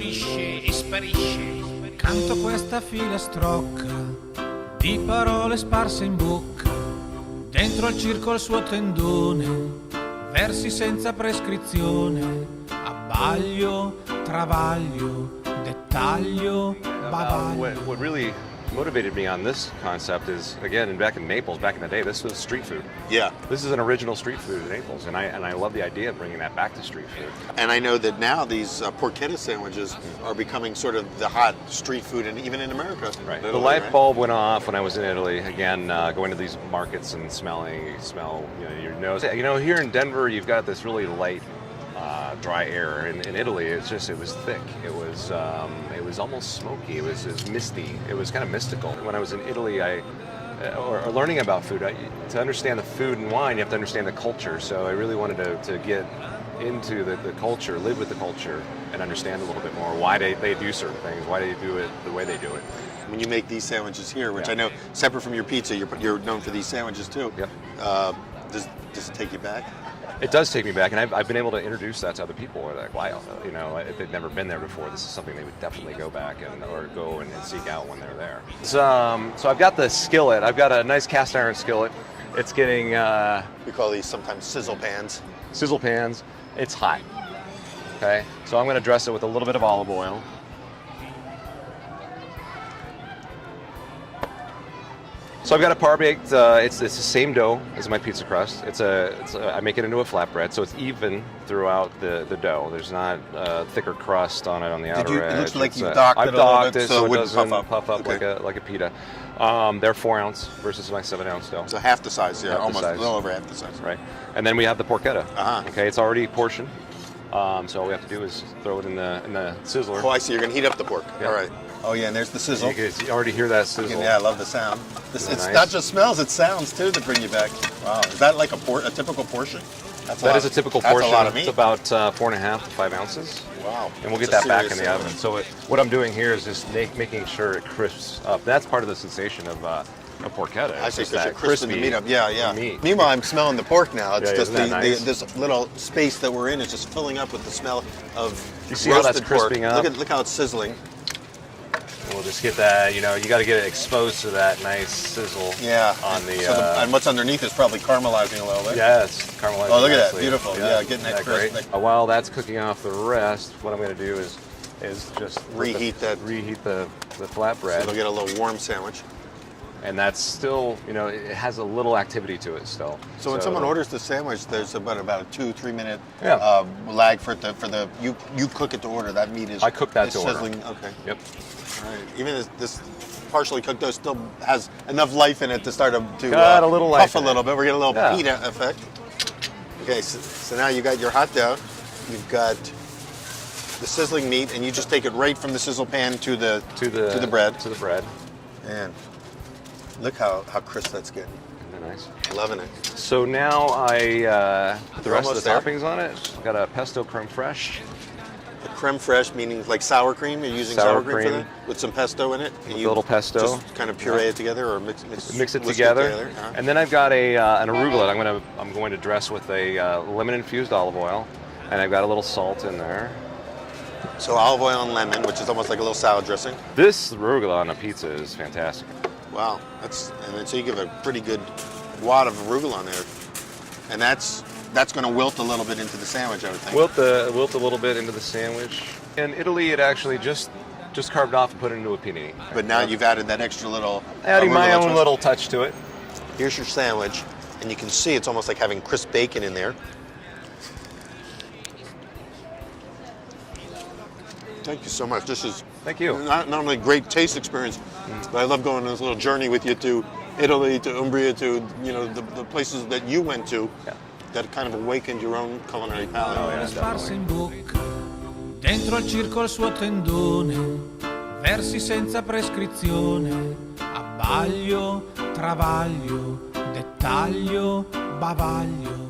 finisce e sparisce. Canto questa filastrocca di parole sparse in bocca, dentro al circo il suo tendone, versi senza prescrizione, abbaglio, travaglio, dettaglio, bavaglio. What really motivated me on this concept is, again, back in Naples, back in the day, this was street food. Yeah. This is an original street food in Naples, and I love the idea of bringing that back to street food. And I know that now these porchetta sandwiches are becoming sort of the hot street food, and even in America. Right. Italy, The light right? bulb went off when I was in Italy. Again, going to these markets and smell your nose. You know, here in Denver, you've got this really light, dry air. In Italy, it was thick. It was almost smoky. It was misty. It was kind of mystical. When I was in Italy, or learning about food, to understand the food and wine, you have to understand the culture. So I really wanted to get into the culture, live with the culture, and understand a little bit more why they do certain things, why they do it the way they do it. When you make these sandwiches here, which Yeah. I know, separate from your pizza, you're known for these sandwiches too. Yep. Does it take you back? It does take me back, and I've been able to introduce that to other people. Who are like, wow, you know, if they've never been there before, this is something they would definitely go back or go and seek out when they're there. So I've got the skillet. I've got a nice cast iron skillet. It's getting We call these sometimes sizzle pans. sizzle pans. It's hot. Okay, so I'm going to dress it with a little bit of olive oil. So I've got a par baked. It's the same dough as my pizza crust. I make it into a flatbread, so it's even throughout the dough. There's not thicker crust on it on the outer edge. It looks like you've I've docked it a little docked bit it so it it wouldn't doesn't puff up. like a pita. They're 4 ounce versus my 7 ounce dough. So half the size, yeah, Half the almost size. a little over half the size. Right, and then we have the porchetta. Uh-huh. Okay, it's already portioned. So all we have to do is throw it in the sizzler. Oh, I see. You're gonna heat up the pork. Yeah. All right. Oh yeah, and there's the sizzle. You already hear that sizzle. Yeah, I love the sound. It's Nice. not just smells; it sounds too that bring you back. Wow, is that like a typical portion? That is a typical portion. That's a lot of meat. It's about 4.5 to 5 ounces. Wow. And we'll get That's that a back in the serious oven. So what I'm doing here is just making sure it crisps up. That's part of the sensation of a porchetta. I It's see, just because you're that crisping the meat up. Yeah, yeah. meat. Meanwhile, I'm smelling the pork now. It's Yeah, just isn't that nice? this little space that we're in is just filling up with the smell of You see how that's roasted pork. crisping up? Look how it's sizzling. And we'll just get that, you got to get it exposed to that nice sizzle. Yeah. On the, and what's underneath is probably caramelizing a little bit. yes, caramelized. Oh, look at that. nicely. Beautiful. Yeah, getting that great. crisp. While that's cooking off the rest, what I'm going to do is just Reheat the flatbread. So they'll get a little warm sandwich. And that's still, it has a little activity to it still. So when someone orders the sandwich, there's about a 2-3 minute Yeah. lag for you cook it to order. That meat is I cook that is to order. sizzling. Okay. Yep. All right. Even this partially cooked dough still has enough life in it to start to Got a little life puff a in little it. bit. We're getting a little Yeah. pita effect. Okay, so now you got your hot dough. You've got the sizzling meat, and you just take it right from the sizzle pan to the bread. To the bread. And look how crisp that's getting. Isn't that nice? Loving it. So now I put the We're rest of the almost there. toppings on it. I've got a pesto creme fraiche. The creme fraiche, meaning like sour cream. You're using Sour sour cream for cream. that with some pesto in it. And With a little pesto. Just kind of puree it together or mix it Mix it whisk together. Uh-huh. And then I've got an arugula that I'm going to dress with a lemon infused olive oil, and I've got a little salt in there. So olive oil and lemon, which is almost like a little salad dressing. This arugula on a pizza is fantastic. Wow, so you give a pretty good wad of arugula on there, and that's going to wilt a little bit into the sandwich, I would think. Wilt a little bit into the sandwich. In Italy, it actually just carved off and put it into a panini. But now you've added that extra little. Adding my arugula own twist. little touch to it. Here's your sandwich, and you can see it's almost like having crisp bacon in there. Thank you so much. This is Thank you. not only a great taste experience, but I love going on this little journey with you to Italy, to Umbria, to the places that you went to that kind of awakened your own culinary palate. Oh, yeah. Sparse in bocca, dentro al circo il suo tendone, versi senza prescrizione, abbaglio, travaglio, dettaglio, bavaglio.